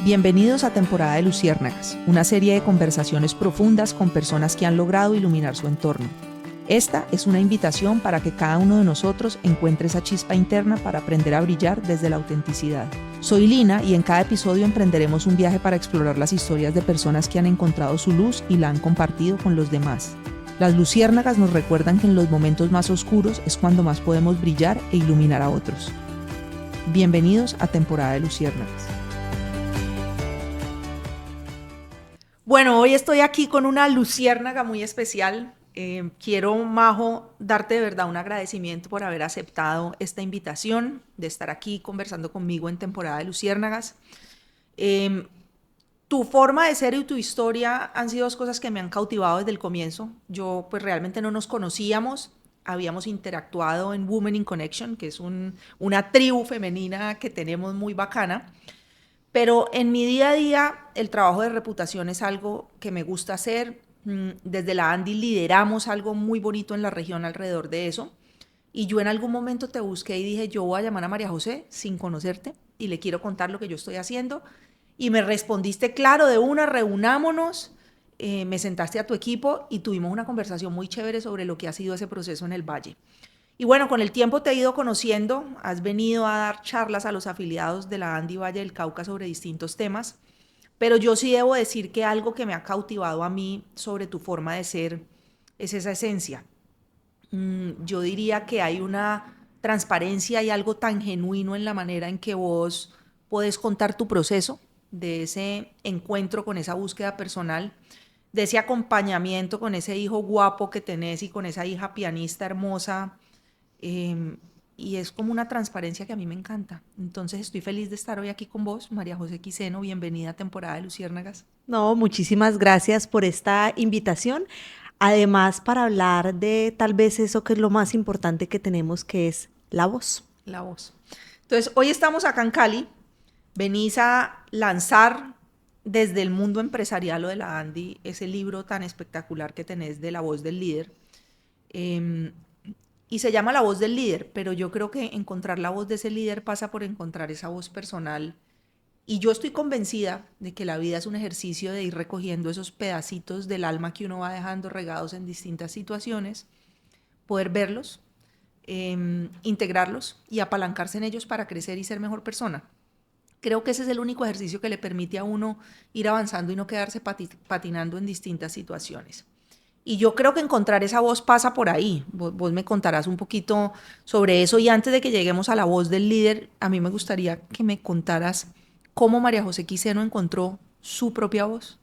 Bienvenidos a Temporada de Luciérnagas, una serie de conversaciones profundas con personas que han logrado iluminar su entorno. Esta es una invitación para que cada uno de nosotros encuentre esa chispa interna para aprender a brillar desde la autenticidad. Soy Lina y en cada episodio emprenderemos un viaje para explorar las historias de personas que han encontrado su luz y la han compartido con los demás. Las luciérnagas nos recuerdan que en los momentos más oscuros es cuando más podemos brillar e iluminar a otros. Bienvenidos a Temporada de Luciérnagas. Bueno, hoy estoy aquí con una luciérnaga muy especial. Quiero, Majo, darte de verdad un agradecimiento por haber aceptado esta invitación de estar aquí conversando conmigo en Temporada de Luciérnagas. Tu forma de ser y tu historia han sido dos cosas que me han cautivado desde el comienzo. Yo pues realmente no nos conocíamos, habíamos interactuado en Women in Connection, que es una tribu femenina que tenemos muy bacana. Pero en mi día a día el trabajo de reputación es algo que me gusta hacer. Desde la Andy lideramos algo muy bonito en la región alrededor de eso. Y yo en algún momento te busqué y dije, yo voy a llamar a María José sin conocerte y le quiero contar lo que yo estoy haciendo. Y me respondiste, claro, de una, reunámonos. Me sentaste a tu equipo y tuvimos una conversación muy chévere sobre lo que ha sido ese proceso en el Valle. Y bueno, con el tiempo te he ido conociendo, has venido a dar charlas a los afiliados de la Andy Valle del Cauca sobre distintos temas, pero yo sí debo decir que algo que me ha cautivado a mí sobre tu forma de ser es esa esencia. Yo diría que hay una transparencia y algo tan genuino en la manera en que vos podés contar tu proceso, de ese encuentro con esa búsqueda personal, de ese acompañamiento con ese hijo guapo que tenés y con esa hija pianista hermosa. Y es como una transparencia que a mí me encanta. Entonces estoy feliz de estar hoy aquí con vos, María José Quiseno. Bienvenida a Temporada de Luciérnagas. No, muchísimas gracias por esta invitación. Además, para hablar de tal vez eso que es lo más importante que tenemos, que es la voz. La voz. Entonces, hoy estamos acá en Cali. Venís a lanzar desde el mundo empresarial o de la Andy ese libro tan espectacular que tenés de La Voz del Líder. Y se llama La Voz del Líder, pero yo creo que encontrar la voz de ese líder pasa por encontrar esa voz personal. Y yo estoy convencida de que la vida es un ejercicio de ir recogiendo esos pedacitos del alma que uno va dejando regados en distintas situaciones, poder verlos, integrarlos y apalancarse en ellos para crecer y ser mejor persona. Creo que ese es el único ejercicio que le permite a uno ir avanzando y no quedarse patinando en distintas situaciones. Y yo creo que encontrar esa voz pasa por ahí. Vos me contarás un poquito sobre eso. Y antes de que lleguemos a la voz del líder, a mí me gustaría que me contaras cómo María José Quiseno encontró su propia voz.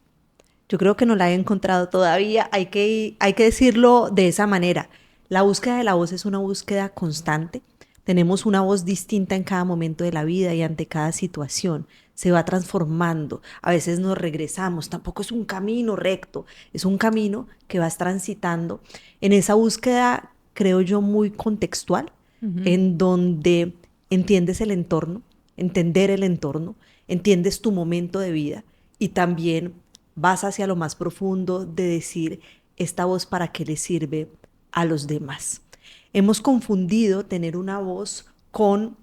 Yo creo que no la he encontrado todavía, hay que decirlo de esa manera. La búsqueda de la voz es una búsqueda constante. Tenemos una voz distinta en cada momento de la vida y ante cada situación. Se va transformando, a veces nos regresamos, tampoco es un camino recto, es un camino que vas transitando en esa búsqueda, creo yo, muy contextual, en donde entiendes el entorno, entender el entorno, entiendes tu momento de vida y también vas hacia lo más profundo de decir, esta voz para qué le sirve a los demás. Hemos confundido tener una voz con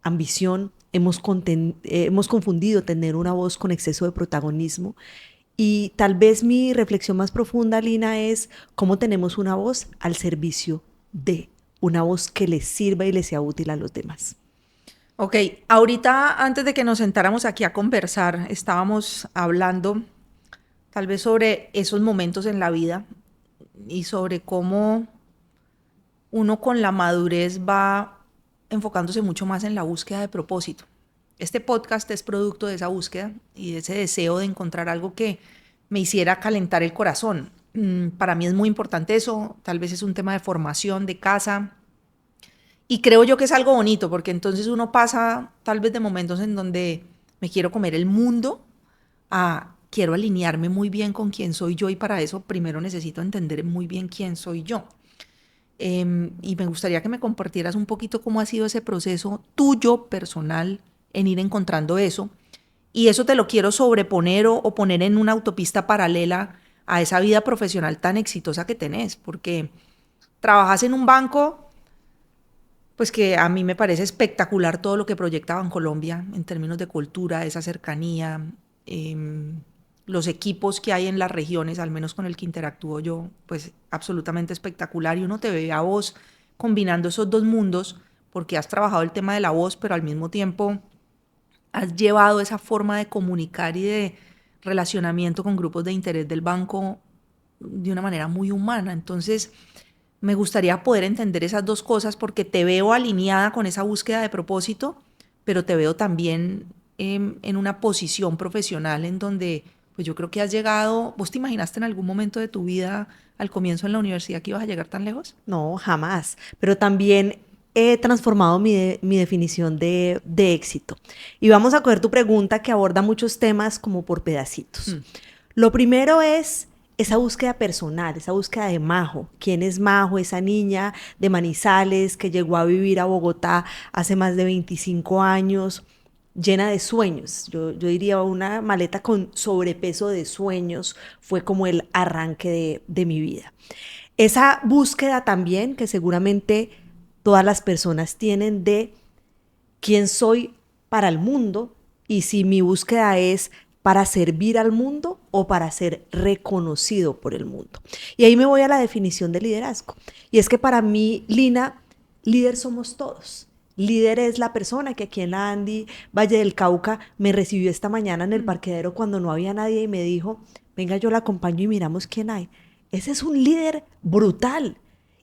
ambición, hemos confundido tener una voz con exceso de protagonismo y tal vez mi reflexión más profunda, Lina, es cómo tenemos una voz al servicio de, una voz que les sirva y les sea útil a los demás. Ok, ahorita antes de que nos sentáramos aquí a conversar, estábamos hablando tal vez sobre esos momentos en la vida y sobre cómo uno con la madurez va enfocándose mucho más en la búsqueda de propósito. Este podcast es producto de esa búsqueda y de ese deseo de encontrar algo que me hiciera calentar el corazón. Para mí es muy importante eso, tal vez es un tema de formación, de casa, y creo yo que es algo bonito, porque entonces uno pasa tal vez de momentos en donde me quiero comer el mundo a quiero alinearme muy bien con quién soy yo y para eso primero necesito entender muy bien quién soy yo. Y me gustaría que me compartieras un poquito cómo ha sido ese proceso tuyo personal en ir encontrando eso. Y eso te lo quiero sobreponer o poner en una autopista paralela a esa vida profesional tan exitosa que tenés, porque trabajas en un banco, pues que a mí me parece espectacular todo lo que proyecta Bancolombia en términos de cultura, esa cercanía, los equipos que hay en las regiones, al menos con el que interactúo yo, pues absolutamente espectacular. Y uno te ve a vos combinando esos dos mundos, porque has trabajado el tema de la voz, pero al mismo tiempo has llevado esa forma de comunicar y de relacionamiento con grupos de interés del banco de una manera muy humana. Entonces, me gustaría poder entender esas dos cosas porque te veo alineada con esa búsqueda de propósito, pero te veo también en una posición profesional en donde, pues yo creo que has llegado. ¿Vos te imaginaste en algún momento de tu vida al comienzo en la universidad que ibas a llegar tan lejos? No, jamás. Pero también he transformado mi definición de éxito. Y vamos a coger tu pregunta que aborda muchos temas como por pedacitos. Lo primero es esa búsqueda personal, esa búsqueda de Majo. ¿Quién es Majo? Esa niña de Manizales que llegó a vivir a Bogotá hace más de 25 años, llena de sueños. Yo diría una maleta con sobrepeso de sueños fue como el arranque de mi vida. Esa búsqueda también que seguramente todas las personas tienen de quién soy para el mundo y si mi búsqueda es para servir al mundo o para ser reconocido por el mundo. Y ahí me voy a la definición de liderazgo. Y es que para mí, Lina, líder somos todos. Líder es la persona que aquí en la Andy Valle del Cauca me recibió esta mañana en el parqueadero cuando no había nadie y me dijo, venga, yo la acompaño y miramos quién hay. Ese es un líder brutal.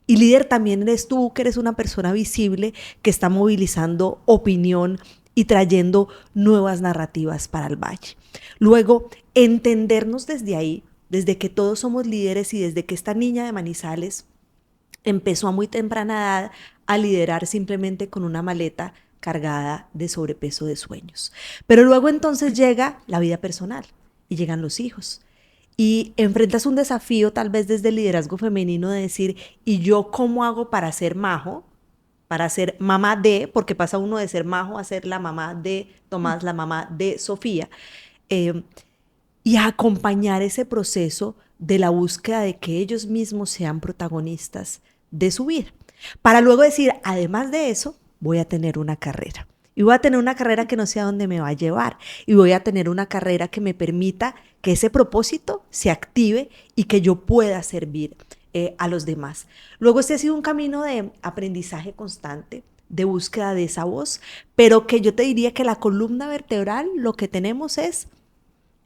Y líder también eres tú, que eres una persona visible que está movilizando opinión y trayendo nuevas narrativas para el valle. Luego, entendernos desde ahí, desde que todos somos líderes y desde que esta niña de Manizales empezó a muy temprana edad a liderar simplemente con una maleta cargada de sobrepeso de sueños. Pero luego entonces llega la vida personal y llegan los hijos. Y enfrentas un desafío tal vez desde el liderazgo femenino de decir, ¿y yo cómo hago para ser Majo? Para ser mamá de, porque pasa uno de ser Majo a ser la mamá de Tomás, la mamá de Sofía, y a acompañar ese proceso de la búsqueda de que ellos mismos sean protagonistas de su vida. Para luego decir, además de eso, voy a tener una carrera. Y voy a tener una carrera que no sé a dónde me va a llevar. Y voy a tener una carrera que me permita que ese propósito se active y que yo pueda servir a los demás. Luego este ha sido un camino de aprendizaje constante, de búsqueda de esa voz, pero que yo te diría que la columna vertebral lo que tenemos es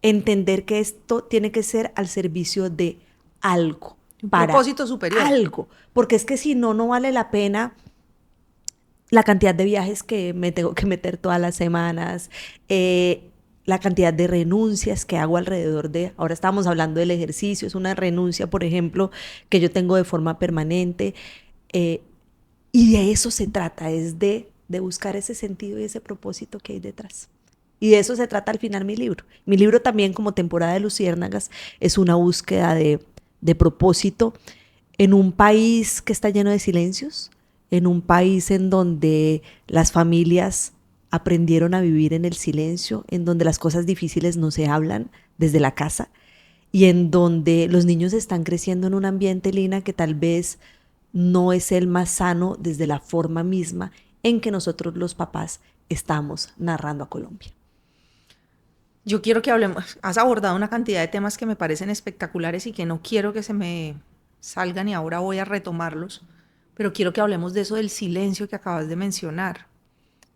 entender que esto tiene que ser al servicio de algo. Un propósito superior. Algo. Porque es que si no, no vale la pena la cantidad de viajes que me tengo que meter todas las semanas, la cantidad de renuncias que hago alrededor de, ahora estábamos hablando del ejercicio, es una renuncia, por ejemplo, que yo tengo de forma permanente, y de eso se trata, es de buscar ese sentido y ese propósito que hay detrás. Y de eso se trata al final mi libro. Mi libro también, como Temporada de Luciérnagas, es una búsqueda de propósito en un país que está lleno de silencios, en un país en donde las familias aprendieron a vivir en el silencio, en donde las cosas difíciles no se hablan desde la casa y en donde los niños están creciendo en un ambiente, Lina, que tal vez no es el más sano desde la forma misma en que nosotros los papás estamos narrando a Colombia. Yo quiero que hablemos, has abordado una cantidad de temas que me parecen espectaculares y que no quiero que se me salgan y ahora voy a retomarlos, pero quiero que hablemos de eso del silencio que acabas de mencionar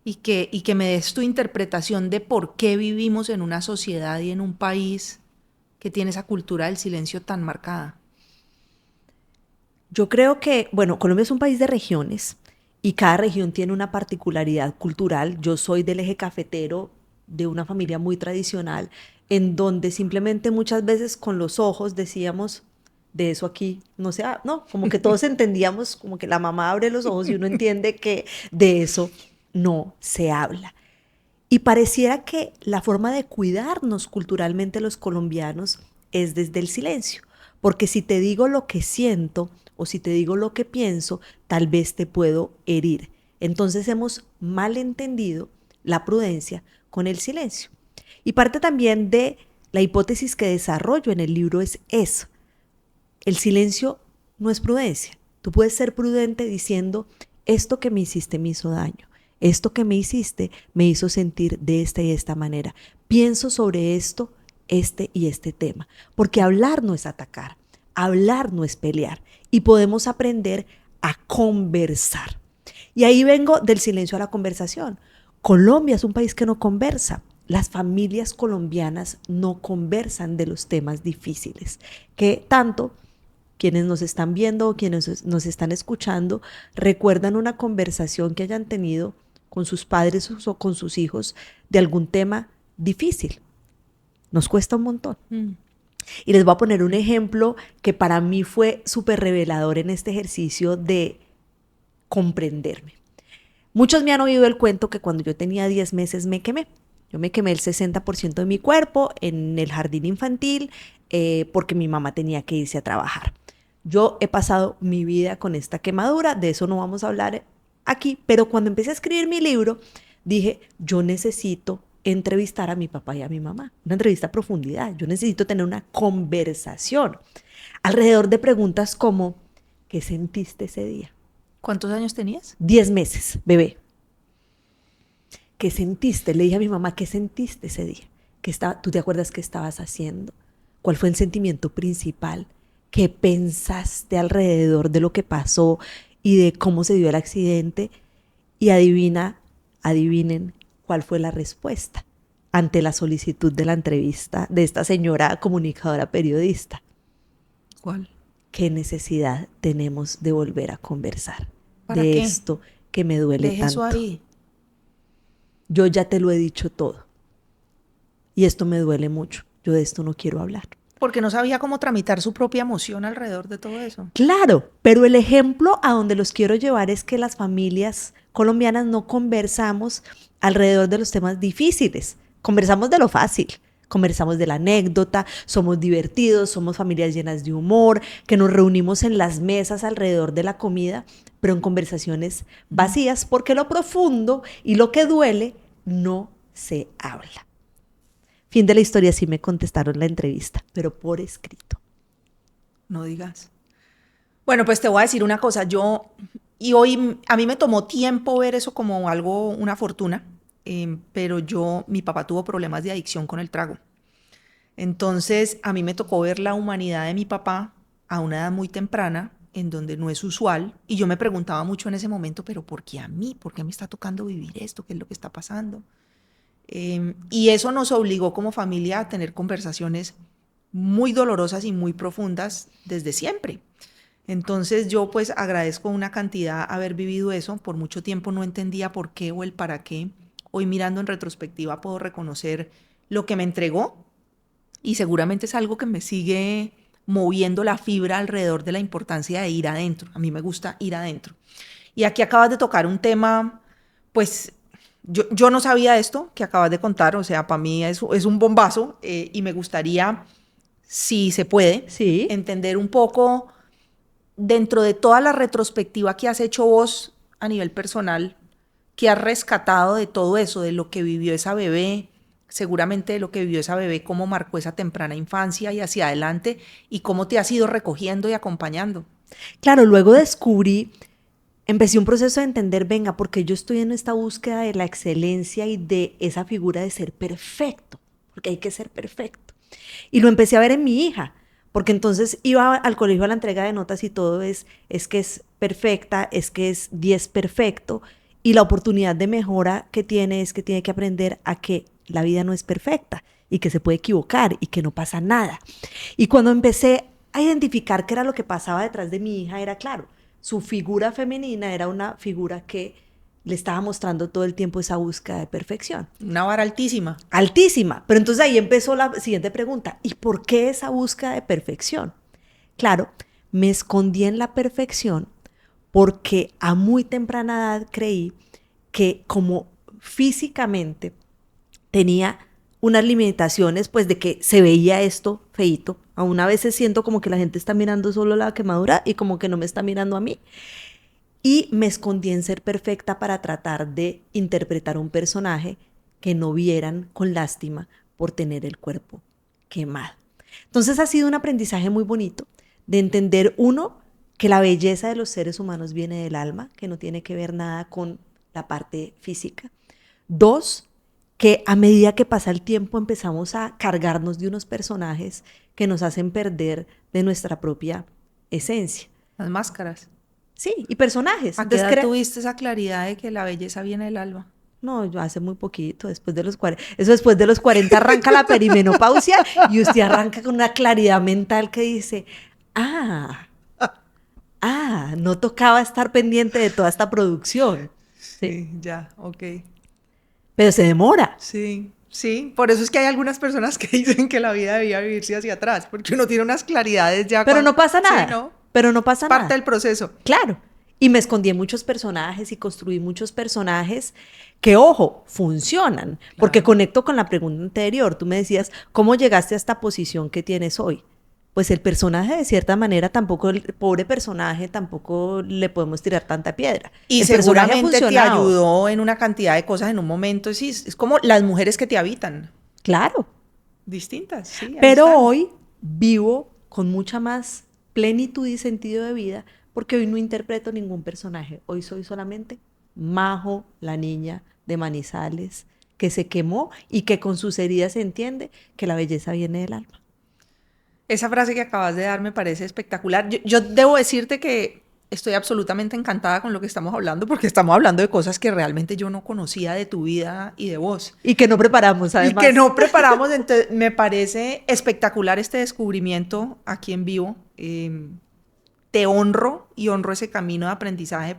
y que me des tu interpretación de por qué vivimos en una sociedad y en un país que tiene esa cultura del silencio tan marcada. Yo creo que, bueno, Colombia es un país de regiones y cada región tiene una particularidad cultural. Yo soy del eje cafetero, de una familia muy tradicional, en donde simplemente muchas veces con los ojos decíamos, de eso aquí no se habla, no, como que todos entendíamos, como que la mamá abre los ojos y uno entiende que de eso no se habla. Y pareciera que la forma de cuidarnos culturalmente los colombianos es desde el silencio, porque si te digo lo que siento o si te digo lo que pienso, tal vez te puedo herir. Entonces hemos malentendido la prudencia con el silencio. Y parte también de la hipótesis que desarrollo en el libro es eso. El silencio no es prudencia. Tú puedes ser prudente diciendo, esto que me hiciste me hizo daño. Esto que me hiciste me hizo sentir de esta y esta manera. Pienso sobre esto este y este tema, porque hablar no es atacar, hablar no es pelear y podemos aprender a conversar. Y ahí vengo del silencio a la conversación. Colombia es un país que no conversa. Las familias colombianas no conversan de los temas difíciles, que tanto quienes nos están viendo o quienes nos están escuchando recuerdan una conversación que hayan tenido con sus padres o con sus hijos de algún tema difícil. Nos cuesta un montón. Y les voy a poner un ejemplo que para mí fue súper revelador en este ejercicio de comprenderme. Muchos me han oído el cuento que cuando yo tenía 10 meses me quemé. Yo me quemé el 60% de mi cuerpo en el jardín infantil porque mi mamá tenía que irse a trabajar. Yo he pasado mi vida con esta quemadura, de eso no vamos a hablar aquí, pero cuando empecé a escribir mi libro, dije, yo necesito entrevistar a mi papá y a mi mamá, una entrevista a profundidad, yo necesito tener una conversación alrededor de preguntas como, ¿qué sentiste ese día? ¿Cuántos años tenías? 10 meses, bebé. ¿Qué sentiste? Le dije a mi mamá, ¿qué sentiste ese día? ¿Tú te acuerdas qué estabas haciendo? ¿Cuál fue el sentimiento principal? ¿Qué pensaste alrededor de lo que pasó y de cómo se dio el accidente? Y adivinen cuál fue la respuesta ante la solicitud de la entrevista de esta señora comunicadora periodista. ¿Cuál? ¿Qué necesidad tenemos de volver a conversar ¿Para de qué? esto que me duele Deje tanto? eso ahí. Yo ya te lo he dicho todo. Y esto me duele mucho. Yo de esto no quiero hablar. Porque no sabía cómo tramitar su propia emoción alrededor de todo eso. Claro, pero el ejemplo a donde los quiero llevar es que las familias colombianas no conversamos alrededor de los temas difíciles. Conversamos de lo fácil. Conversamos de la anécdota, somos divertidos, somos familias llenas de humor, que nos reunimos en las mesas alrededor de la comida, pero en conversaciones vacías, porque lo profundo y lo que duele no se habla. Fin de la historia, sí me contestaron la entrevista, pero por escrito. No digas. Bueno, pues te voy a decir una cosa. Y hoy a mí me tomó tiempo ver eso como algo, una fortuna, pero mi papá tuvo problemas de adicción con el trago. Entonces, a mí me tocó ver la humanidad de mi papá a una edad muy temprana, en donde no es usual, y yo me preguntaba mucho en ese momento, pero ¿por qué a mí? ¿Por qué me está tocando vivir esto? ¿Qué es lo que está pasando? Y eso nos obligó como familia a tener conversaciones muy dolorosas y muy profundas desde siempre. Entonces yo pues agradezco una cantidad haber vivido eso. Por mucho tiempo no entendía por qué o el para qué. Hoy mirando en retrospectiva puedo reconocer lo que me entregó y seguramente es algo que me sigue moviendo la fibra alrededor de la importancia de ir adentro. A mí me gusta ir adentro. Y aquí acabas de tocar un tema, pues yo no sabía esto que acabas de contar, o sea, para mí es un bombazo y me gustaría, si se puede, Sí. entender un poco dentro de toda la retrospectiva que has hecho vos a nivel personal, que has rescatado de todo eso, de lo que vivió esa bebé, seguramente de lo que vivió esa bebé, cómo marcó esa temprana infancia y hacia adelante, y cómo te has ido recogiendo y acompañando. Claro, luego empecé un proceso de entender, venga, porque yo estoy en esta búsqueda de la excelencia y de esa figura de ser perfecto, porque hay que ser perfecto. Y lo empecé a ver en mi hija, porque entonces iba al colegio a la entrega de notas y todo es que es perfecta, es que es 10 perfecto, y la oportunidad de mejora que tiene es que tiene que aprender a que la vida no es perfecta y que se puede equivocar y que no pasa nada. Y cuando empecé a identificar qué era lo que pasaba detrás de mi hija, era claro, su figura femenina era una figura que le estaba mostrando todo el tiempo esa búsqueda de perfección. Una vara altísima. Altísima. Pero entonces ahí empezó la siguiente pregunta. ¿Y por qué esa búsqueda de perfección? Claro, me escondí en la perfección porque a muy temprana edad creí que como físicamente tenía unas limitaciones, pues de que se veía esto feíto. Aún a veces siento como que la gente está mirando solo la quemadura y como que no me está mirando a mí. Y me escondí en ser perfecta para tratar de interpretar un personaje que no vieran con lástima por tener el cuerpo quemado. Entonces ha sido un aprendizaje muy bonito de entender, uno, que la belleza de los seres humanos viene del alma, que no tiene que ver nada con la parte física. Dos, que a medida que pasa el tiempo empezamos a cargarnos de unos personajes que nos hacen perder de nuestra propia esencia. Las máscaras. Sí, y personajes. ¿A qué edad tuviste esa claridad de que la belleza viene del alma? No, yo hace muy poquito, después de los 40. Eso después de los 40 arranca la perimenopausia y usted arranca con una claridad mental que dice, no tocaba estar pendiente de toda esta producción. Sí, ya, ok. Pero se demora. Sí, sí. Por eso es que hay algunas personas que dicen que la vida debía vivirse hacia atrás, porque uno tiene unas claridades ya. Pero no pasa nada. Sí, ¿no? Pero no pasa nada. Parte del proceso. Claro. Y me escondí en muchos personajes y construí muchos personajes que, ojo, funcionan. Claro. Porque conecto con la pregunta anterior. Tú me decías, ¿cómo llegaste a esta posición que tienes hoy? Pues el personaje, de cierta manera, tampoco, el pobre personaje, tampoco le podemos tirar tanta piedra. Y el seguramente te ayudó en una cantidad de cosas en un momento. Sí, es como las mujeres que te habitan. Claro. Distintas, sí. Pero hoy vivo con mucha más plenitud y sentido de vida, porque hoy no interpreto ningún personaje. Hoy soy solamente Majo, la niña de Manizales, que se quemó y que con sus heridas entiende que la belleza viene del alma. Esa frase que acabas de dar me parece espectacular. Yo debo decirte que estoy absolutamente encantada con lo que estamos hablando, porque estamos hablando de cosas que realmente yo no conocía de tu vida y de vos. Y que no preparamos, además. Y que no preparamos. Entonces, me parece espectacular este descubrimiento aquí en vivo. Te honro y honro ese camino de aprendizaje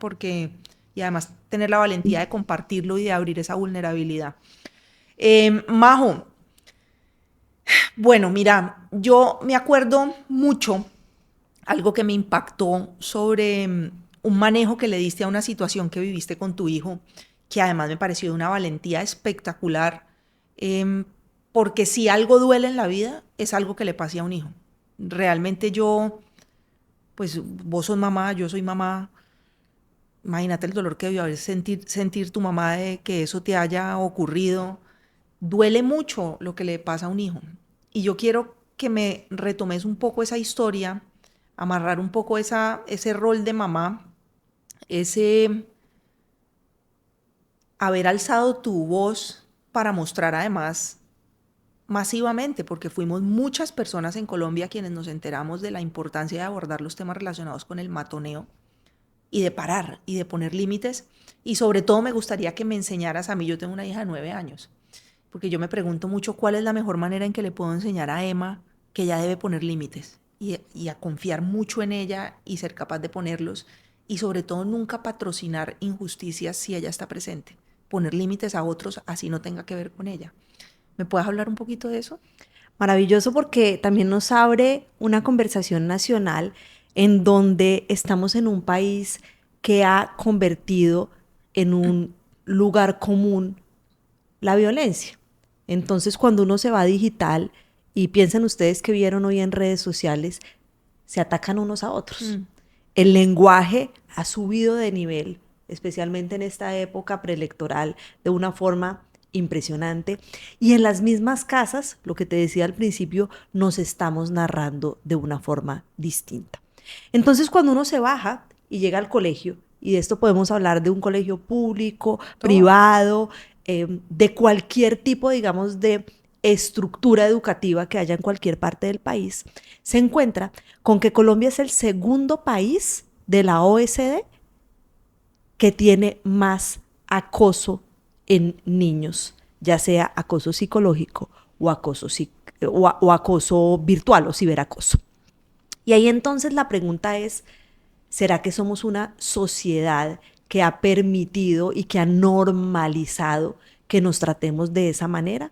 y además tener la valentía de compartirlo y de abrir esa vulnerabilidad. Majo, bueno, mira, yo me acuerdo mucho algo que me impactó sobre un manejo que le diste a una situación que viviste con tu hijo, que además me pareció de una valentía espectacular, porque si algo duele en la vida, es algo que le pase a un hijo. Realmente pues vos sos mamá, yo soy mamá. Imagínate el dolor que debió haber sentir tu mamá de que eso te haya ocurrido. Duele mucho lo que le pasa a un hijo. Y yo quiero que me retomes un poco esa historia, amarrar un poco ese rol de mamá, haber alzado tu voz para mostrar además masivamente, porque fuimos muchas personas en Colombia quienes nos enteramos de la importancia de abordar los temas relacionados con el matoneo y de parar y de poner límites. Y sobre todo me gustaría que me enseñaras a mí, yo tengo una hija de 9 años, porque yo me pregunto mucho cuál es la mejor manera en que le puedo enseñar a Emma que ella debe poner límites y a confiar mucho en ella y ser capaz de ponerlos, y sobre todo nunca patrocinar injusticias si ella está presente, poner límites a otros así no tenga que ver con ella. ¿Me puedes hablar un poquito de eso? Maravilloso, porque también nos abre una conversación nacional en donde estamos en un país que ha convertido en un lugar común la violencia. Entonces, cuando uno se va digital, y piensen ustedes que vieron hoy en redes sociales, se atacan unos a otros. El lenguaje ha subido de nivel, especialmente en esta época preelectoral, de una forma impresionante. Y en las mismas casas, lo que te decía al principio, nos estamos narrando de una forma distinta. Entonces, cuando uno se baja y llega al colegio, y de esto podemos hablar de un colegio público, privado, de cualquier tipo, digamos, de estructura educativa que haya en cualquier parte del país, se encuentra con que Colombia es el segundo país de la OECD que tiene más acoso en niños, ya sea acoso psicológico o acoso virtual o ciberacoso. Y ahí entonces la pregunta es, ¿será que somos una sociedad que ha permitido y que ha normalizado que nos tratemos de esa manera?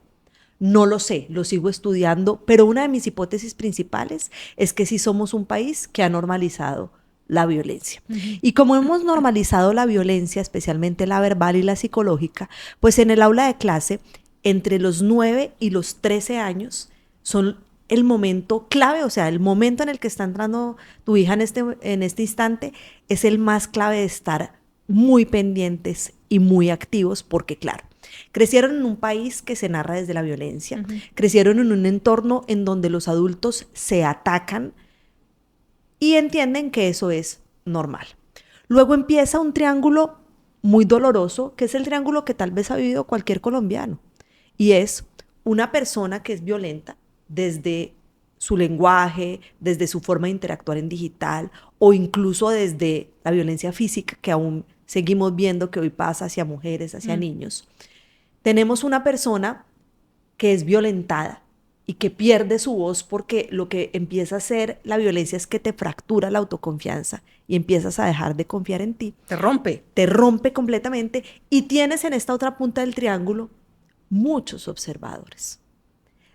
No lo sé, lo sigo estudiando, pero una de mis hipótesis principales es que sí somos un país que ha normalizado la violencia. Y como hemos normalizado la violencia, especialmente la verbal y la psicológica, pues en el aula de clase, entre los 9 y los 13 años, son el momento clave, o sea, el momento en el que está entrando tu hija en este instante, es el más clave de estar muy pendientes y muy activos, porque claro, crecieron en un país que se narra desde la violencia, crecieron en un entorno en donde los adultos se atacan y entienden que eso es normal. Luego empieza un triángulo muy doloroso, que es el triángulo que tal vez ha vivido cualquier colombiano. y es una persona que es violenta desde su lenguaje, desde su forma de interactuar en digital o incluso desde la violencia física que aún seguimos viendo que hoy pasa hacia mujeres, hacia niños. Tenemos una persona que es violentada y que pierde su voz porque lo que empieza a hacer la violencia es que te fractura la autoconfianza y empiezas a dejar de confiar en ti. Te rompe completamente y tienes en esta otra punta del triángulo muchos observadores.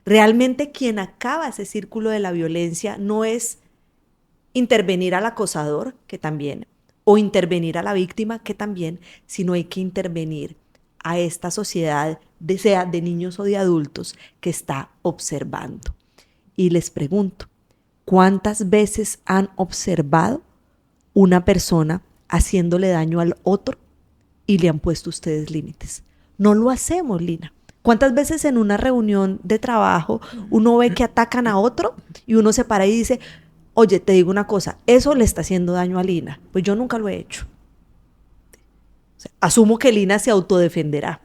Realmente quien acaba ese círculo de la violencia no es intervenir al acosador, que también, o intervenir a la víctima, que también, sino hay que intervenir a esta sociedad, sea de niños o de adultos, que está observando. Y les pregunto, ¿cuántas veces han observado una persona haciéndole daño al otro y le han puesto ustedes límites? No lo hacemos, Lina. ¿Cuántas veces en una reunión de trabajo uno ve que atacan a otro y uno se para y dice, oye, te digo una cosa, eso le está haciendo daño a Lina? Pues yo nunca lo he hecho. O sea, asumo que Lina se autodefenderá,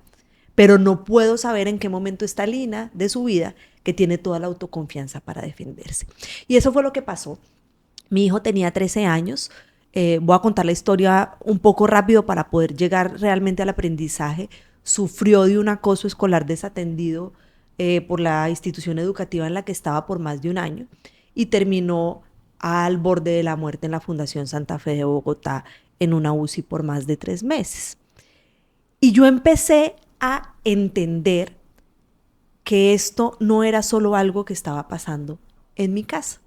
pero no puedo saber en qué momento está Lina de su vida que tiene toda la autoconfianza para defenderse. Y eso fue lo que pasó. Mi hijo tenía 13 años. Voy a contar la historia un poco rápido para poder llegar realmente al aprendizaje. Sufrió de un acoso escolar desatendido por la institución educativa en la que estaba por más de un año y terminó al borde de la muerte en la Fundación Santa Fe de Bogotá en una UCI por más de 3 meses. Y yo empecé a entender que esto no era solo algo que estaba pasando en mi casa.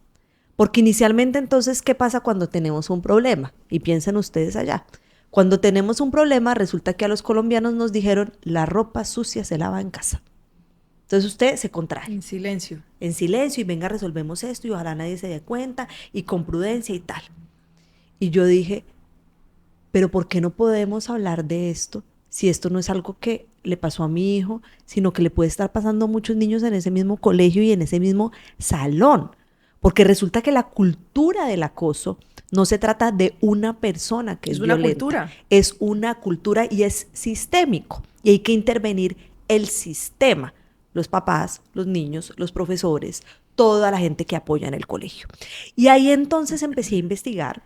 Porque inicialmente entonces, ¿qué pasa cuando tenemos un problema? Y piensen ustedes allá. Cuando tenemos un problema, resulta que a los colombianos nos dijeron, la ropa sucia se lava en casa. Entonces usted se contrae. En silencio. En silencio y venga, resolvemos esto y ojalá nadie se dé cuenta y con prudencia y tal. Y yo dije, pero ¿por qué no podemos hablar de esto si esto no es algo que le pasó a mi hijo, sino que le puede estar pasando a muchos niños en ese mismo colegio y en ese mismo salón? Porque resulta que la cultura del acoso no se trata de una persona que es violenta. Es una cultura. Es una cultura y es sistémico. Y hay que intervenir el sistema. Los papás, los niños, los profesores, toda la gente que apoya en el colegio. Y ahí entonces empecé a investigar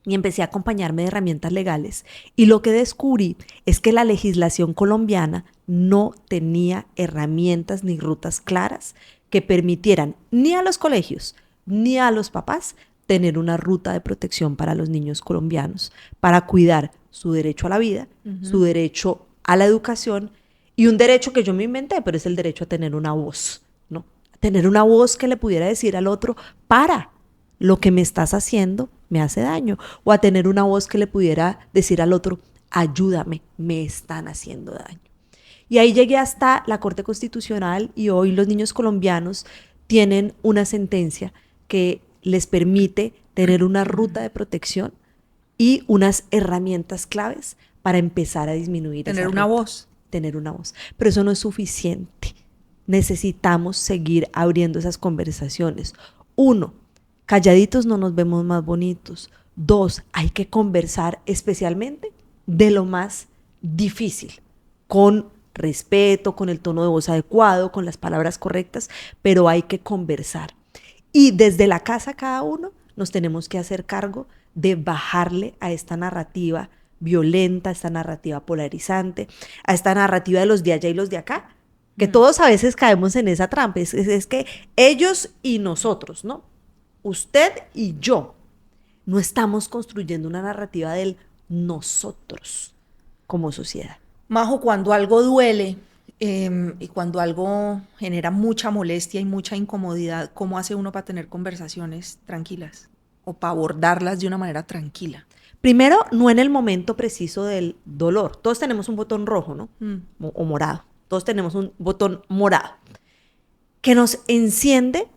y empecé a acompañarme de herramientas legales. Y lo que descubrí es que la legislación colombiana no tenía herramientas ni rutas claras que permitieran ni a los colegios ni a los papás tener una ruta de protección para los niños colombianos, para cuidar su derecho a la vida, su derecho a la educación y un derecho que yo me inventé, pero es el derecho a tener una voz, ¿no? A tener una voz que le pudiera decir al otro, para, lo que me estás haciendo me hace daño, o a tener una voz que le pudiera decir al otro, ayúdame, me están haciendo daño. Y ahí llegué hasta la Corte Constitucional y hoy los niños colombianos tienen una sentencia que les permite tener una ruta de protección y unas herramientas claves para empezar a disminuir tener una voz. Tener una voz. Pero eso no es suficiente. Necesitamos seguir abriendo esas conversaciones. 1, calladitos no nos vemos más bonitos. 2, hay que conversar especialmente de lo más difícil, con respeto, con el tono de voz adecuado, con las palabras correctas, pero hay que conversar. Y desde la casa cada uno nos tenemos que hacer cargo de bajarle a esta narrativa violenta, a esta narrativa polarizante, a esta narrativa de los de allá y los de acá, que todos a veces caemos en esa trampa. Es que ellos y nosotros, ¿no? Usted y yo no estamos construyendo una narrativa del nosotros como sociedad. Majo, cuando algo duele y cuando algo genera mucha molestia y mucha incomodidad, ¿cómo hace uno para tener conversaciones tranquilas o para abordarlas de una manera tranquila? Primero, no en el momento preciso del dolor. Todos tenemos un botón rojo, ¿no? O morado. Todos tenemos un botón morado que nos enciende,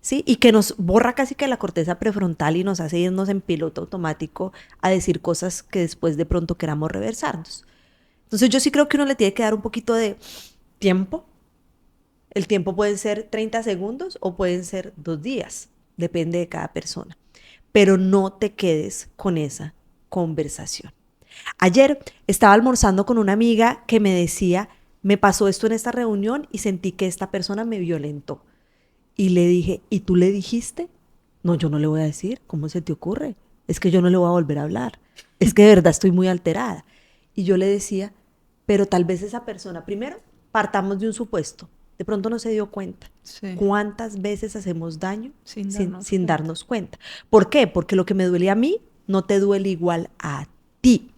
¿sí? Y que nos borra casi que la corteza prefrontal y nos hace irnos en piloto automático a decir cosas que después de pronto queramos reversarnos. Entonces yo sí creo que uno le tiene que dar un poquito de tiempo. El tiempo pueden ser 30 segundos o pueden ser 2 días. Depende de cada persona. Pero no te quedes con esa conversación. Ayer estaba almorzando con una amiga que me decía, me pasó esto en esta reunión y sentí que esta persona me violentó. Y le dije, ¿y tú le dijiste? No, yo no le voy a decir, ¿cómo se te ocurre? Es que yo no le voy a volver a hablar, es que de verdad estoy muy alterada. Y yo le decía, pero tal vez esa persona, primero, partamos de un supuesto, de pronto no se dio cuenta. Sí. ¿Cuántas veces hacemos daño Sin darnos cuenta? ¿Por qué? Porque lo que me duele a mí no te duele igual a ti.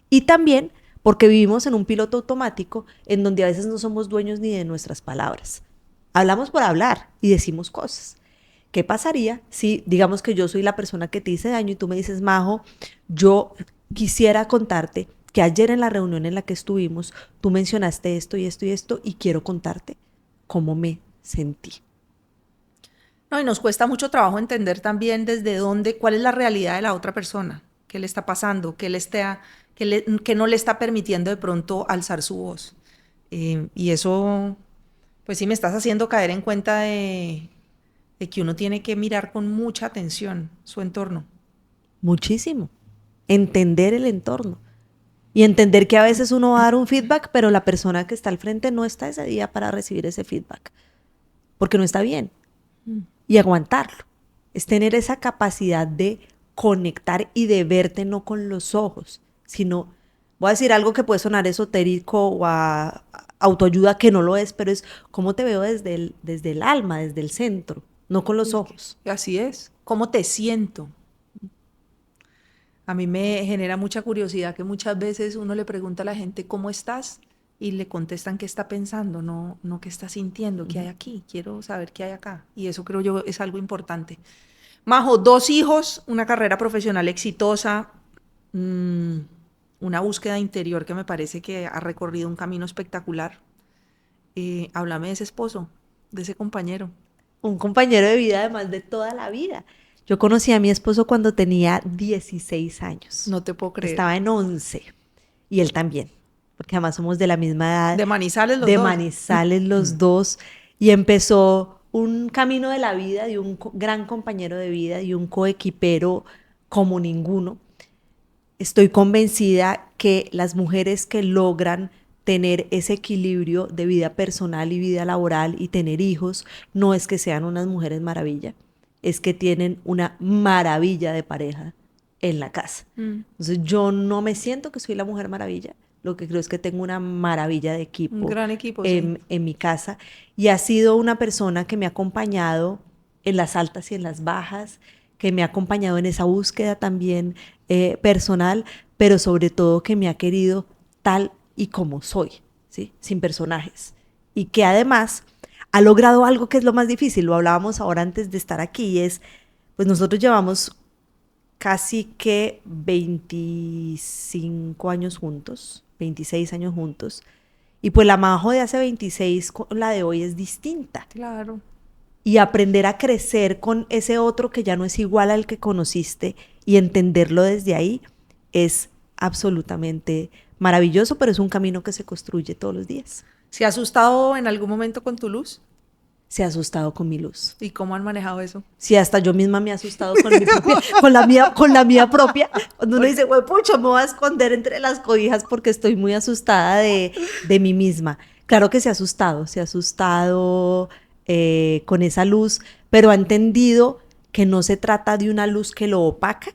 Y también porque vivimos en un piloto automático en donde a veces no somos dueños ni de nuestras palabras. Hablamos por hablar y decimos cosas. ¿Qué pasaría si, digamos que yo soy la persona que te hice daño y tú me dices, Majo, yo quisiera contarte que ayer en la reunión en la que estuvimos, tú mencionaste esto y esto y esto y quiero contarte cómo me sentí? No, y nos cuesta mucho trabajo entender también desde dónde, cuál es la realidad de la otra persona, qué le está pasando, qué no le está permitiendo de pronto alzar su voz. Y eso, pues sí me estás haciendo caer en cuenta de que uno tiene que mirar con mucha atención su entorno. Muchísimo. Entender el entorno. Y entender que a veces uno va a dar un feedback, pero la persona que está al frente no está ese día para recibir ese feedback, porque no está bien. Y aguantarlo. Es tener esa capacidad de conectar y de verte no con los ojos, sino, voy a decir algo que puede sonar esotérico o a autoayuda, que no lo es, pero es cómo te veo desde el alma, desde el centro, no con los ojos. Así es. ¿Cómo te siento? A mí me genera mucha curiosidad que muchas veces uno le pregunta a la gente cómo estás y le contestan qué está pensando, no qué está sintiendo, qué hay aquí. Quiero saber qué hay acá. Y eso creo yo es algo importante. Majo, 2 hijos, una carrera profesional exitosa, una búsqueda interior que me parece que ha recorrido un camino espectacular. Háblame de ese esposo, de ese compañero. Un compañero de vida además de toda la vida. Yo conocí a mi esposo cuando tenía 16 años. No te puedo creer. Estaba en 11 y él también, porque además somos de la misma edad. De Manizales los de dos. Manizales los dos. Y empezó un camino de la vida de un gran compañero de vida y un coequipero como ninguno. Estoy convencida que las mujeres que logran tener ese equilibrio de vida personal y vida laboral y tener hijos, no es que sean unas mujeres maravilla, es que tienen una maravilla de pareja en la casa. Entonces yo no me siento que soy la mujer maravilla, lo que creo es que tengo una maravilla de equipo. Un gran equipo, sí. En mi casa. Y ha sido una persona que me ha acompañado en las altas y en las bajas, que me ha acompañado en esa búsqueda también personal, pero sobre todo que me ha querido tal y como soy, ¿sí? Sin personajes. Y que además ha logrado algo que es lo más difícil, lo hablábamos ahora antes de estar aquí, y es, pues nosotros llevamos casi que 25 años juntos, 26 años juntos, y pues la Majo de hace 26 con la de hoy es distinta. Claro. Y aprender a crecer con ese otro que ya no es igual al que conociste y entenderlo desde ahí es absolutamente maravilloso, pero es un camino que se construye todos los días. ¿Se ha asustado en algún momento con tu luz? Se ha asustado con mi luz. ¿Y cómo han manejado eso? Sí, hasta yo misma me he asustado con mi propia, con la mía propia. Cuando uno dice, güey, pucha, me voy a esconder entre las cobijas porque estoy muy asustada de mí misma. Claro que se ha asustado con esa luz, pero ha entendido que no se trata de una luz que lo opaca,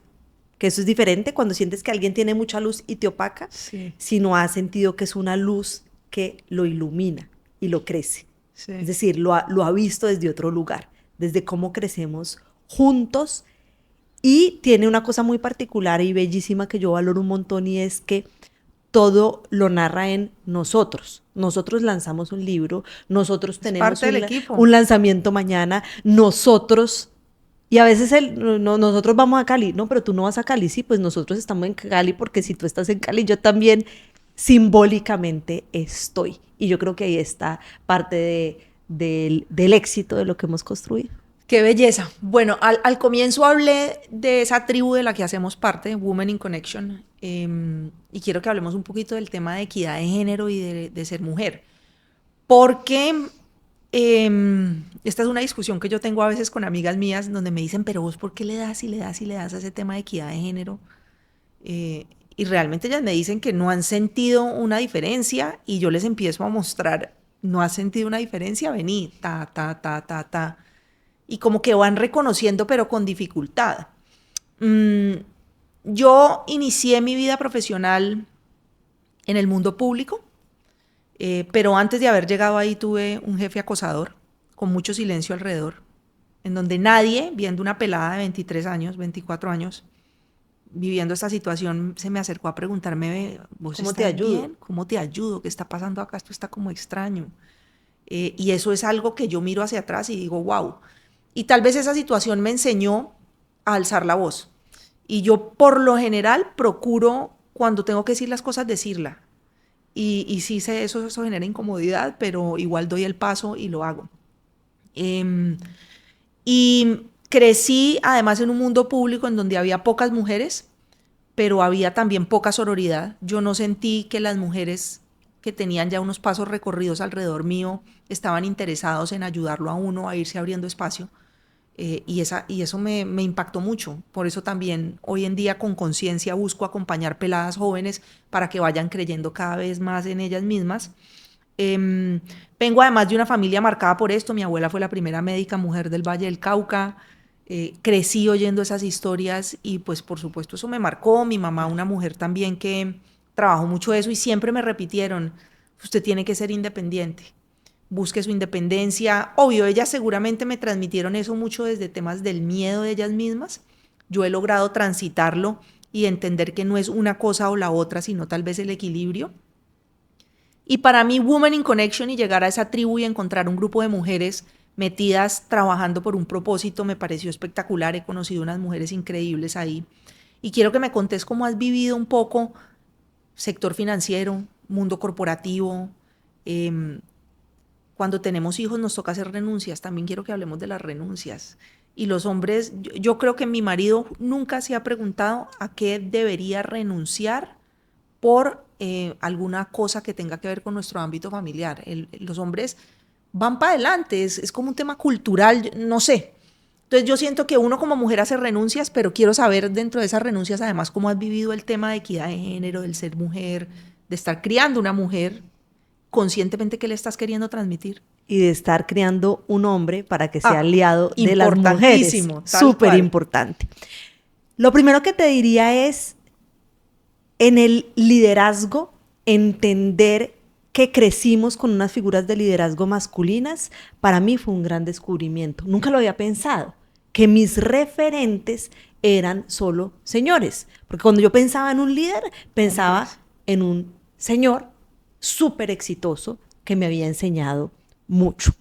que eso es diferente cuando sientes que alguien tiene mucha luz y te opaca, Sí. sino ha sentido que es una luz que lo ilumina y lo crece. Sí. Es decir, lo ha visto desde otro lugar, desde cómo crecemos juntos. Y tiene una cosa muy particular y bellísima que yo valoro un montón, y es que todo lo narra en nosotros. Nosotros lanzamos un libro, nosotros tenemos un lanzamiento mañana, nosotros, y a veces nosotros vamos a Cali, no, pero tú no vas a Cali, sí, pues nosotros estamos en Cali porque si tú estás en Cali, yo también simbólicamente estoy. Y yo creo que ahí está parte del éxito de lo que hemos construido. ¡Qué belleza! Bueno, al comienzo hablé de esa tribu de la que hacemos parte, Women in Connection, y quiero que hablemos un poquito del tema de equidad de género y de ser mujer. Porque esta es una discusión que yo tengo a veces con amigas mías donde me dicen, pero vos, ¿por qué le das y le das y le das a ese tema de equidad de género? y realmente ellas me dicen que no han sentido una diferencia y yo les empiezo a mostrar, no has sentido una diferencia, vení, ta, ta, ta, ta, ta. Y como que van reconociendo, pero con dificultad. Yo inicié mi vida profesional en el mundo público, pero antes de haber llegado ahí tuve un jefe acosador con mucho silencio alrededor, en donde nadie, viendo una pelada de 23 años, 24 años, viviendo esta situación, se me acercó a preguntarme, ¿vos ¿Cómo te estás ayudo? bien? ¿Cómo te ayudo? ¿Qué está pasando acá? Esto está como extraño. Y eso es algo que yo miro hacia atrás y digo, wow. Y tal vez esa situación me enseñó a alzar la voz. Y yo por lo general procuro, cuando tengo que decir las cosas, decirla. Y sí sé, eso genera incomodidad, pero igual doy el paso y lo hago. Y crecí además en un mundo público en donde había pocas mujeres, pero había también poca sororidad. Yo no sentí que las mujeres que tenían ya unos pasos recorridos alrededor mío estaban interesados en ayudarlo a uno a irse abriendo espacio. Y eso me impactó mucho. Por eso también hoy en día con conciencia busco acompañar peladas jóvenes para que vayan creyendo cada vez más en ellas mismas. Vengo además de una familia marcada por esto. Mi abuela fue la primera médica mujer del Valle del Cauca. Crecí oyendo esas historias y pues por supuesto eso me marcó. Mi mamá, una mujer también que trabajó mucho eso y siempre me repitieron, usted tiene que ser independiente, busque su independencia. Obvio, ellas seguramente me transmitieron eso mucho desde temas del miedo de ellas mismas. Yo he logrado transitarlo y entender que no es una cosa o la otra, sino tal vez el equilibrio. Y para mí, Women in Connection y llegar a esa tribu y encontrar un grupo de mujeres metidas trabajando por un propósito me pareció espectacular. He conocido unas mujeres increíbles ahí. Y quiero que me contes cómo has vivido un poco sector financiero, mundo corporativo. Cuando tenemos hijos nos toca hacer renuncias. También quiero que hablemos de las renuncias. Y los hombres, yo creo que mi marido nunca se ha preguntado a qué debería renunciar por alguna cosa que tenga que ver con nuestro ámbito familiar. Los hombres van para adelante, es como un tema cultural, no sé. Entonces yo siento que uno como mujer hace renuncias, pero quiero saber dentro de esas renuncias además cómo has vivido el tema de equidad de género, del ser mujer, de estar criando una mujer, conscientemente qué le estás queriendo transmitir. Y de estar criando un hombre para que sea Ah, aliado de las mujeres. importantísimo, tal Súper cual. importante. Lo primero que te diría es, en el liderazgo, entender que crecimos con unas figuras de liderazgo masculinas, para mí fue un gran descubrimiento. Nunca lo había pensado, que mis referentes eran solo señores. Porque cuando yo pensaba en un líder, pensaba en un señor súper exitoso que me había enseñado mucho.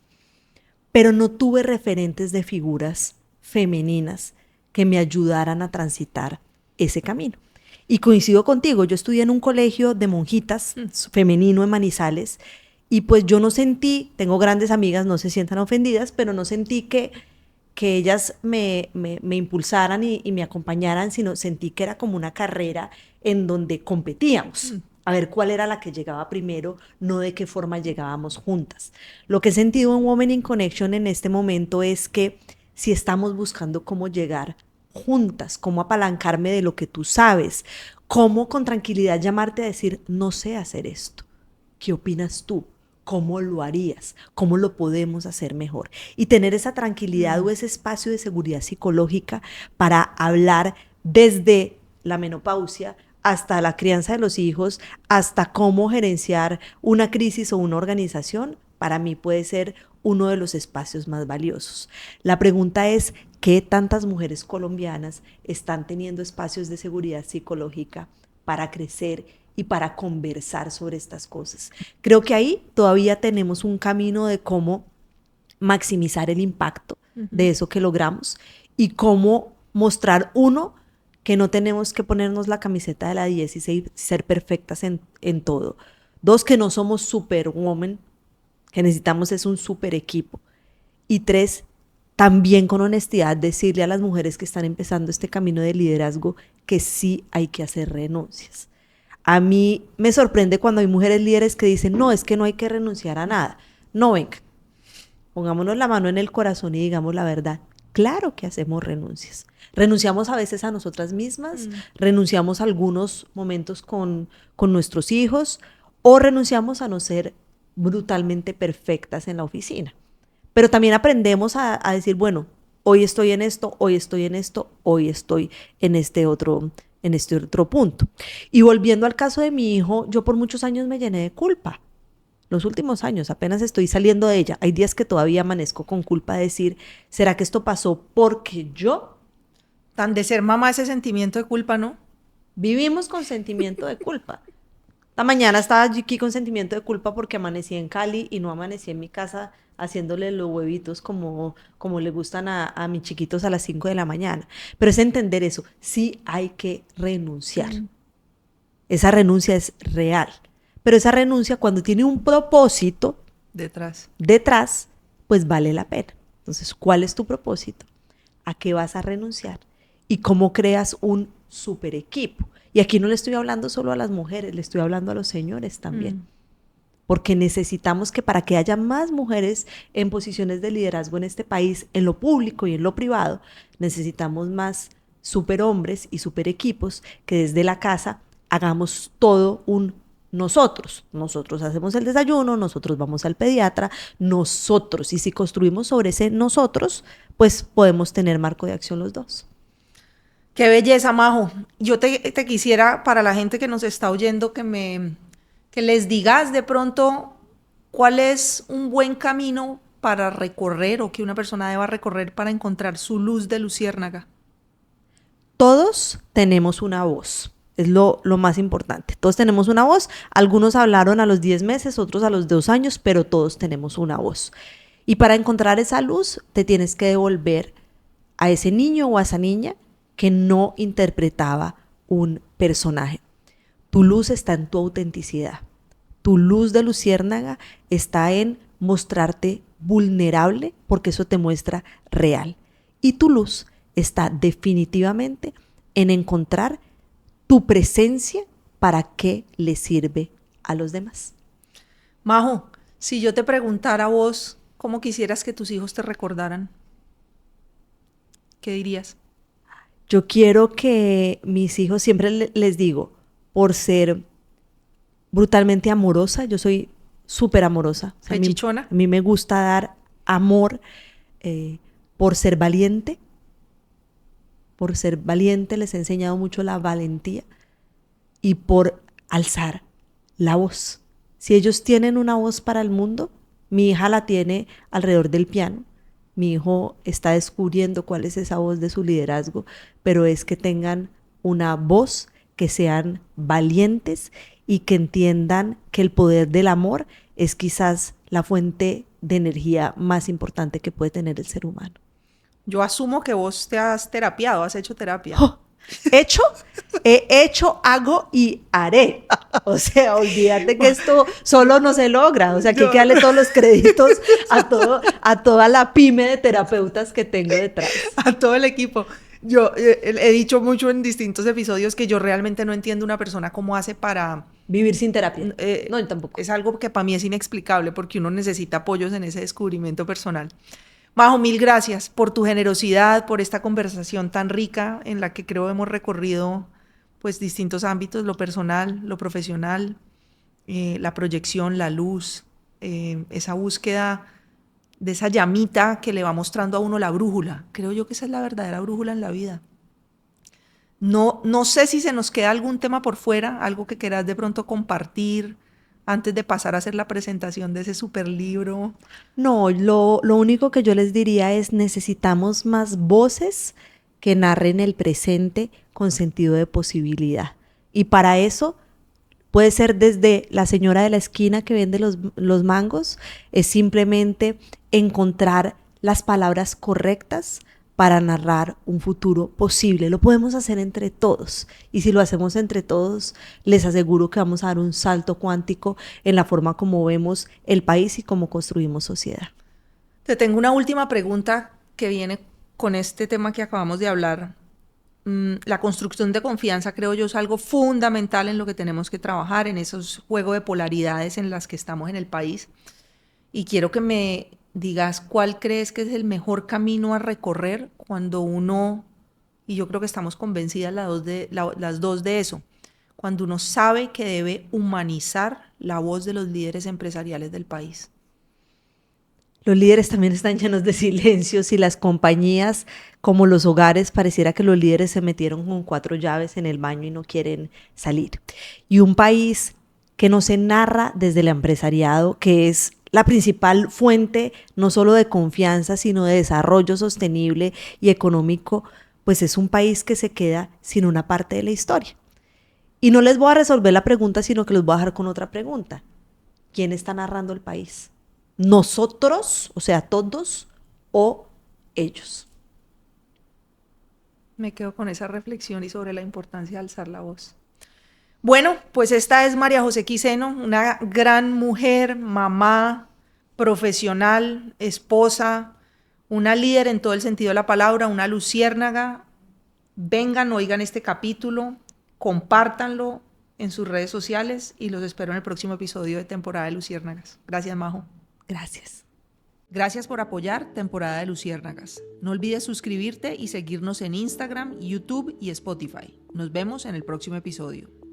Pero no tuve referentes de figuras femeninas que me ayudaran a transitar ese camino. Y coincido contigo, yo estudié en un colegio de monjitas femenino en Manizales y pues yo no sentí, tengo grandes amigas, no se sientan ofendidas, pero no sentí que ellas me impulsaran y me acompañaran, sino sentí que era como una carrera en donde competíamos. A ver cuál era la que llegaba primero, no de qué forma llegábamos juntas. Lo que he sentido en Women in Connection en este momento es que si estamos buscando cómo llegar juntas, cómo apalancarme de lo que tú sabes, cómo con tranquilidad llamarte a decir, no sé hacer esto, ¿qué opinas tú? ¿Cómo lo harías? ¿Cómo lo podemos hacer mejor? Y tener esa tranquilidad o ese espacio de seguridad psicológica para hablar desde la menopausia hasta la crianza de los hijos, hasta cómo gerenciar una crisis o una organización, para mí puede ser uno de los espacios más valiosos. La pregunta es, ¿qué tantas mujeres colombianas están teniendo espacios de seguridad psicológica para crecer y para conversar sobre estas cosas? Creo que ahí todavía tenemos un camino de cómo maximizar el impacto de eso que logramos y cómo mostrar, uno, que no tenemos que ponernos la camiseta de la 10 y ser perfectas en todo. Dos, que no somos superwoman, que necesitamos es un super equipo. Y tres, también con honestidad decirle a las mujeres que están empezando este camino de liderazgo que sí hay que hacer renuncias. A mí me sorprende cuando hay mujeres líderes que dicen, no, es que no hay que renunciar a nada. No, venga, pongámonos la mano en el corazón y digamos la verdad. Claro que hacemos renuncias. Renunciamos a veces a nosotras mismas, renunciamos a algunos momentos con nuestros hijos o renunciamos a no ser brutalmente perfectas en la oficina. Pero también aprendemos a decir, bueno, hoy estoy en esto, hoy estoy en esto, hoy estoy en este otro punto. Y volviendo al caso de mi hijo, yo por muchos años me llené de culpa. Los últimos años, apenas estoy saliendo de ella. Hay días que todavía amanezco con culpa de decir, ¿será que esto pasó porque yo? Tan de ser mamá ese sentimiento de culpa, ¿no? Vivimos con sentimiento de culpa. La mañana estaba aquí con sentimiento de culpa porque amanecí en Cali y no amanecí en mi casa haciéndole los huevitos como le gustan a mis chiquitos a las 5 de la mañana. Pero es entender eso. Sí hay que renunciar. Esa renuncia es real. Pero esa renuncia, cuando tiene un propósito detrás, pues vale la pena. Entonces, ¿cuál es tu propósito? ¿A qué vas a renunciar? ¿Y cómo creas un super equipo? Y aquí no le estoy hablando solo a las mujeres, le estoy hablando a los señores también. Porque necesitamos que para que haya más mujeres en posiciones de liderazgo en este país, en lo público y en lo privado, necesitamos más superhombres y super equipos que desde la casa hagamos todo un nosotros. Nosotros hacemos el desayuno, nosotros vamos al pediatra, nosotros. Y si construimos sobre ese nosotros, pues podemos tener marco de acción los dos. Qué belleza, Majo. Yo te quisiera, para la gente que nos está oyendo, que les digas de pronto cuál es un buen camino para recorrer o que una persona deba recorrer para encontrar su luz de luciérnaga. Todos tenemos una voz. Es lo más importante. Todos tenemos una voz. Algunos hablaron a los 10 meses, otros a los 2 años, pero todos tenemos una voz. Y para encontrar esa luz, te tienes que devolver a ese niño o a esa niña que no interpretaba un personaje. Tu luz está en tu autenticidad. Tu luz de luciérnaga está en mostrarte vulnerable, porque eso te muestra real. Y tu luz está definitivamente en encontrar tu presencia para qué le sirve a los demás. Majo, si yo te preguntara a vos cómo quisieras que tus hijos te recordaran, ¿qué dirías? Yo quiero que mis hijos, siempre les digo, por ser brutalmente amorosa, yo soy súper amorosa. O sea, ¿Pechichona? A mí me gusta dar amor, por ser valiente. Por ser valiente les he enseñado mucho la valentía y por alzar la voz. Si ellos tienen una voz para el mundo, mi hija la tiene alrededor del piano. Mi hijo está descubriendo cuál es esa voz de su liderazgo, pero es que tengan una voz, que sean valientes y que entiendan que el poder del amor es quizás la fuente de energía más importante que puede tener el ser humano. Yo asumo que vos te has terapiado, has hecho terapia. Oh, he hecho, hago y haré. O sea, olvídate que esto solo no se logra. O sea, que hay que darle todos los créditos a toda la pyme de terapeutas que tengo detrás. A todo el equipo. Yo he dicho mucho en distintos episodios que yo realmente no entiendo una persona cómo hace para vivir sin terapia. No, yo tampoco. Es algo que para mí es inexplicable porque uno necesita apoyos en ese descubrimiento personal. Majo, mil gracias por tu generosidad, por esta conversación tan rica en la que creo hemos recorrido pues distintos ámbitos, lo personal, lo profesional, la proyección, la luz, esa búsqueda de esa llamita que le va mostrando a uno la brújula. Creo yo que esa es la verdadera brújula en la vida. No sé si se nos queda algún tema por fuera, algo que quieras de pronto compartir antes de pasar a hacer la presentación de ese super libro. No, lo único que yo les diría es necesitamos más voces que narren el presente con sentido de posibilidad. Y para eso puede ser desde la señora de la esquina que vende los mangos, es simplemente encontrar las palabras correctas para narrar un futuro posible. Lo podemos hacer entre todos. Y si lo hacemos entre todos, les aseguro que vamos a dar un salto cuántico en la forma como vemos el país y cómo construimos sociedad. Te tengo una última pregunta que viene con este tema que acabamos de hablar. La construcción de confianza, creo yo, es algo fundamental en lo que tenemos que trabajar, en esos juegos de polaridades en las que estamos en el país. Y quiero que me digas cuál crees que es el mejor camino a recorrer cuando uno, y yo creo que estamos convencidas las dos de eso, cuando uno sabe que debe humanizar la voz de los líderes empresariales del país. Los líderes también están llenos de silencios y las compañías, como los hogares, pareciera que los líderes se metieron con 4 llaves en el baño y no quieren salir. Y un país que no se narra desde el empresariado, que es la principal fuente no solo de confianza, sino de desarrollo sostenible y económico, pues es un país que se queda sin una parte de la historia. Y no les voy a resolver la pregunta, sino que los voy a dejar con otra pregunta. ¿Quién está narrando el país? ¿Nosotros, o sea, todos, o ellos? Me quedo con esa reflexión y sobre la importancia de alzar la voz. Bueno, pues esta es María José Quiseno, una gran mujer, mamá, profesional, esposa, una líder en todo el sentido de la palabra, una luciérnaga. Vengan, oigan este capítulo, compártanlo en sus redes sociales y los espero en el próximo episodio de Temporada de Luciérnagas. Gracias, Majo. Gracias. Gracias por apoyar Temporada de Luciérnagas. No olvides suscribirte y seguirnos en Instagram, YouTube y Spotify. Nos vemos en el próximo episodio.